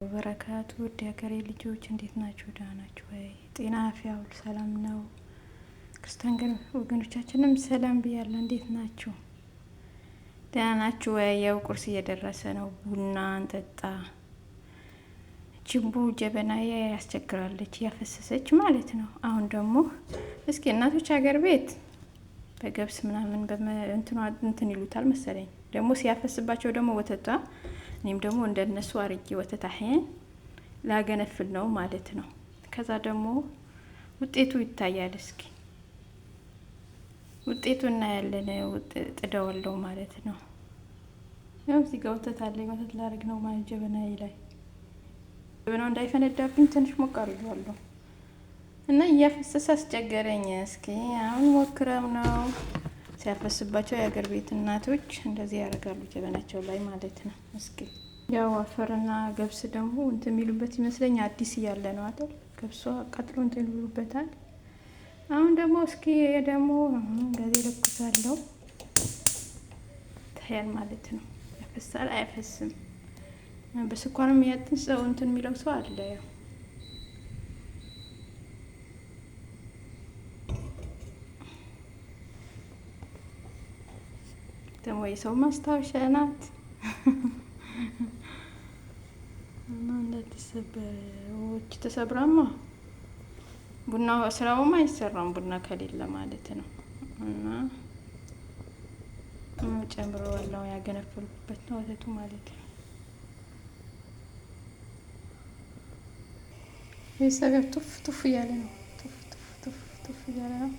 በረካቱ ውድ ሀገሬ ልጆች እንዴት ናችሁ? ደህና ናችሁ ወይ? ጤና አፍያ ሁሉ ሰላም ነው? ክርስቲያን ወገኖቻችንም ሰላም ብያለሁ። እንዴት ናችሁ? ደህና ናችሁ ወይ? ያው ቁርስ እየደረሰ ነው። ቡና እንጠጣ። ጅቡ ጀበናዬ ያስቸግራለች እያፈሰሰች ማለት ነው። አሁን ደግሞ እስኪ እናቶች ሀገር ቤት በገብስ ምናምን እንትን ይሉታል መሰለኝ። ደግሞ ሲያፈስባቸው ደግሞ ወተቷ እኔም ደግሞ እንደነሱ አርጌ ወተት አሄን ላገነፍል ነው ማለት ነው። ከዛ ደግሞ ውጤቱ ይታያል። እስኪ ውጤቱ እናያለን። ጥደዋለሁ ማለት ነው። ያው እዚህ ጋር ወተት አለኝ። ወተት ላርግ ነው ማለት ጀበናዬ ላይ ጀበናው እንዳይፈነዳብኝ ትንሽ ሞቅ አድርጌዋለሁ እና እያፈሰሰ አስቸገረኝ። እስኪ አሁን ሞክረው ነው። ሲያፈስባቸው የሀገር ቤት እናቶች እንደዚህ ያደርጋሉ ጀበናቸው ላይ ማለት ነው። እስኪ ያው አፈርና ገብስ ደግሞ እንትን የሚሉበት ይመስለኛል። አዲስ እያለ ነው አይደል? ገብሷ ቀጥሎ እንትን ይሉበታል። አሁን ደግሞ እስኪ ደግሞ እንደዚህ ለኩሳለሁ ታያል ማለት ነው። ያፈሳል አይፈስም? በስኳርም ያጥን ሰው እንትን የሚለው ሰው አለ። ያው ደግሞ የሰው ማስታወሻ ናት እና እንዳትሰበሮች ተሰብራማ ቡና ስራውም አይሰራም ቡና ከሌለ ማለት ነው። እና ጨምረዋለሁ ያገነፈልኩበት ነው ወተቱ ማለት ነው። ቤተሰብ ቱፍ ቱፍ እያለ ነው። ቱፍ እያለ ነው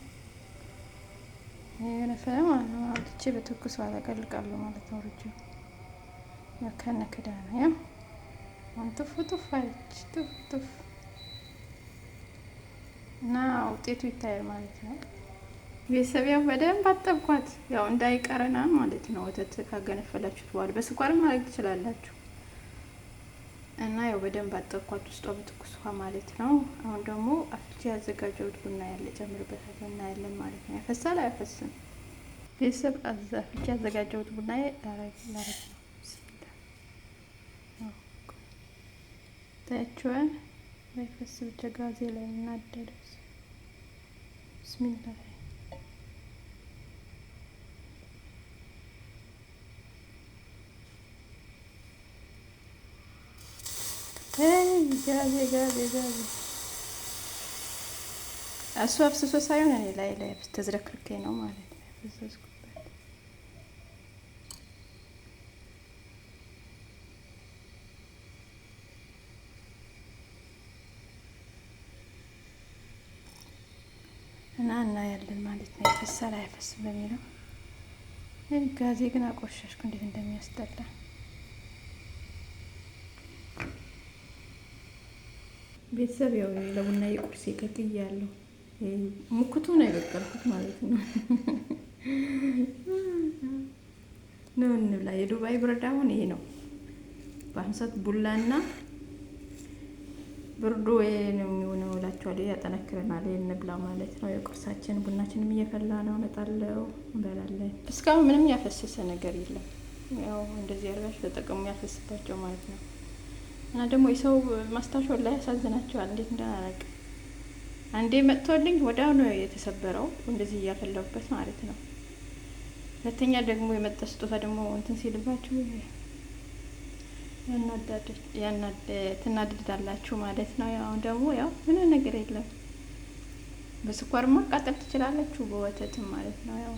የገነፈለ ማለት ነው። አውጥቼ በትኩስ አጠቀልቃለሁ ማለት ነው። ሩጁ ከነ ክዳኑ ያው ቱፍ ቱፍ አለች ቱፍ እና ውጤቱ ይታያል ማለት ነው። ቤተሰብ ያው በደንብ አጠብኳት ያው እንዳይቀረና ማለት ነው። ወተት ካገነፈላችሁት በኋላ በስኳር ማድረግ ትችላላችሁ። እና ያው በደንብ አጠብኳት ውስጧ በትኩስ ውሃ ማለት ነው። አሁን ደግሞ አፍልቼ ያዘጋጀሁት ቡና ያለ ጨምርበታለሁ እና ያለን ማለት ነው። ያፈሳል አያፈስም? ቤተሰብ አፍልቼ ያዘጋጀሁት ቡና ላረግ ነው። ታያችኋል። ባይፈስ ብቻ ጋዜ ላይ እናደረስ ብስሚላህ ጋዜ እሱ አፍስሶ ሳይሆን እኔ ላይ ተዝረክርኬ ነው ማለት ነው ያፈሰስኩበት። እና ያለን ማለት ነው። ያፈሳል አያፈስም በሚለው ጋዜ ግን አቆሸሽኩ። እንዴት እንደሚያስጠላ ቤተሰብ ያው ለቡና የቁርስ ቀቅያለሁ። ሙክቱ ነው የበቀልኩት ማለት ነው። ነው እንብላ። የዱባይ ብርድ አሁን ይሄ ነው። በአሁኑ ሰዓት ቡላና ብርዱ ነው የሚሆነው እላችኋለሁ። ያጠነክረናል። እንብላ ማለት ነው። የቁርሳችን ቡናችንም እየፈላ ነው። እመጣለሁ እንበላለን። እስካሁን ምንም ያፈሰሰ ነገር የለም። ያው እንደዚህ አድርጋችሁ ተጠቀሙ ያፈስባቸው ማለት ነው። እና ደግሞ የሰው ማስታወሻው ላይ ያሳዝናቸዋል። እንዴት እንደናረቅ አንዴ መጥቶልኝ ወዲያው ነው የተሰበረው እንደዚህ እያፈላሁበት ማለት ነው። ሁለተኛ ደግሞ የመጣ ስጦታ ደግሞ እንትን ሲልባችሁ ትናደዳላችሁ ማለት ነው። ያው ደግሞ ያው ምንም ነገር የለም። በስኳር ማቃጠል ትችላላችሁ፣ በወተትም ማለት ነው። ያው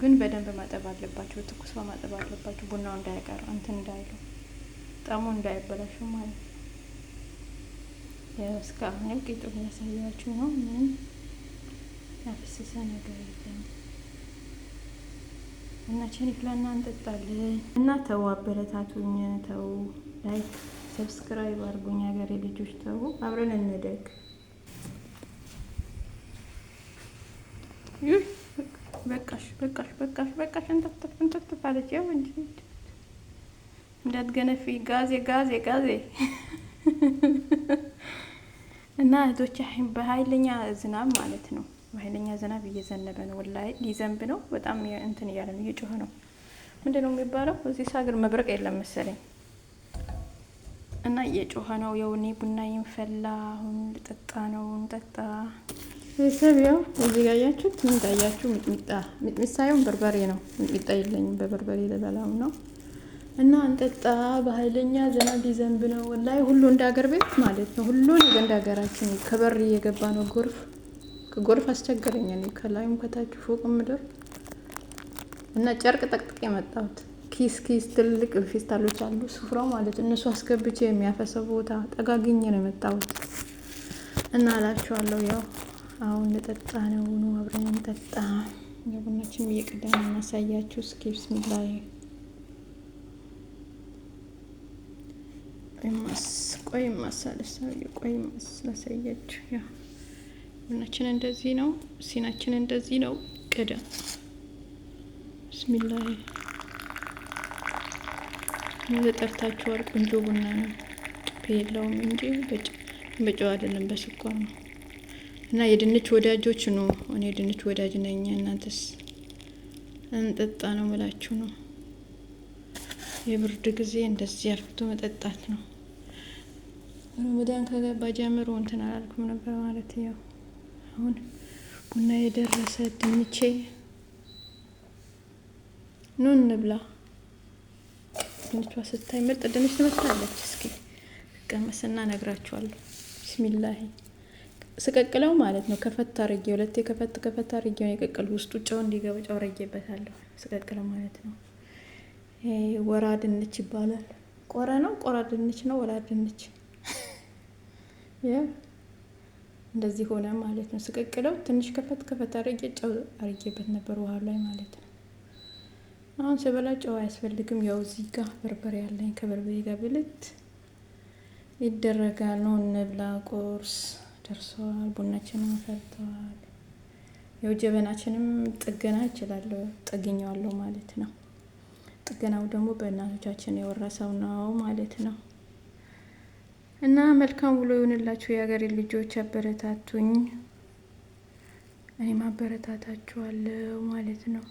ግን በደንብ ማጠብ አለባችሁ፣ በትኩስ ማጠብ አለባችሁ። ቡናው እንዳይቀር እንትን እንዳይለው ጣሙ እንዳይበላሹ ማለት ነው። ያው እስካሁን ያው ቂጡን እያሳያችሁ ነው። ምንም ያፈሰሰ ነገር የለም። እና ቸኒፍላና እንጠጣለን እና ተው፣ አበረታቱኝ። ተው፣ ላይክ ሰብስክራይብ አድርጉኝ። ሀገሬ ልጆች ተው፣ አብረን እንደግ። በቃሽ እንተፍተፍ አለች። ያው እንጂ እንዳትገነፊ ጋዜ እና እህቶች በኃይለኛ ዝናብ ማለት ነው። በኃይለኛ ዝናብ እየዘነበ ነው። ወላሂ ሊዘንብ ነው። በጣም እንትን እያለ ነው፣ እየጮኸ ነው። ምንድነው የሚባለው? እዚህ ሀገር መብረቅ የለም መሰለኝ እና እየጮኸ ነው። የውኔ ቡና ይንፈላ አሁን ልጠጣ ነው። እንጠጣ ቤተሰብ። ያው እዚህ ጋር ያያችሁት ምን ታያችሁ? ሚጥሚጣ ሳይሆን በርበሬ ነው። ሚጥሚጣ የለኝም፣ በበርበሬ ልበላው ነው። እና እንጠጣ። በኃይለኛ ዝናብ ሊዘንብ ነው። ወላሂ ሁሉ እንደ ሀገር ቤት ማለት ነው። ሁሉ ነገር እንደ ሀገራችን ከበር እየገባ ነው ጎርፍ። ከጎርፍ አስቸገረኝ እኔ ከላይም ከታችሁ ፎቅ ምድር እና ጨርቅ ጠቅጥቅ የመጣሁት ኪስ ትልቅ ፌስታሎች አሉ ስፍራው ማለት እነሱ አስገብቼ የሚያፈሰው ቦታ ጠጋግኝ ነው የመጣሁት። እና አላችኋለሁ ያው አሁን ልጠጣ ነው። አብረን እንጠጣ። የቡናችን እየቀዳን እናሳያችሁ። እስኪ ቢስሚላህ ቆይ ማሳያችሁ። ያው ቡናችን እንደዚህ ነው፣ ሲናችን እንደዚህ ነው። ቅዳ ቢስሚላህ ጠርታችኋል። ቆንጆ ቡና ነው፣ ጭቤ የለውም እንጂ በጨው አይደለም በስኳር ነው። እና የድንች ወዳጆች ነው። እኔ የድንች ወዳጅ ነኝ። እናንተስ? እንጠጣ ነው ምላችሁ ነው። የብርድ ጊዜ እንደዚህ አፍቶ መጠጣት ነው። ረመዳን ከገባ ጀምሮ እንትን አላልኩም ነበር ማለት ያው አሁን ቡና የደረሰ ድንቼ ኑ እንብላ። ድንቿ ስታይ ምርጥ ድንች ትመስላለች። እስኪ ቀመስና ነግራችኋለሁ። ቢስሚላህ ስቀቅለው ማለት ነው። ከፈት አርጌ ሁለቴ ከፈት አርጌ ነው የቀቀል ውስጡ ጨው እንዲገባ ጨው አርጌበታለሁ። ስቀቅለው ማለት ነው። ወራ ድንች ይባላል። ቆራ ነው፣ ቆራ ድንች ነው፣ ወራ ድንች እንደዚህ ሆነ ማለት ነው። ስቀቅለው ትንሽ ከፈት አርጌ ጨው አርጌበት ነበር ውሃ ላይ ማለት ነው። አሁን ስበላ ጨው አያስፈልግም። ያው እዚህ ጋር በርበሬ ያለኝ ከበርበሬ ጋር ብልት ይደረጋል ነው። እንብላ። ቁርስ ደርሰዋል። ቡናችንም ፈልተዋል። ያው ጀበናችንም ጥገና እችላለሁ፣ ጠግኘዋለሁ ማለት ነው። ጥገናው ደግሞ በእናቶቻችን የወረሰው ነው ማለት ነው። እና መልካም ውሎ ይሁንላችሁ የሀገሬ ልጆች። አበረታቱኝ፣ እኔም አበረታታችኋለሁ ማለት ነው።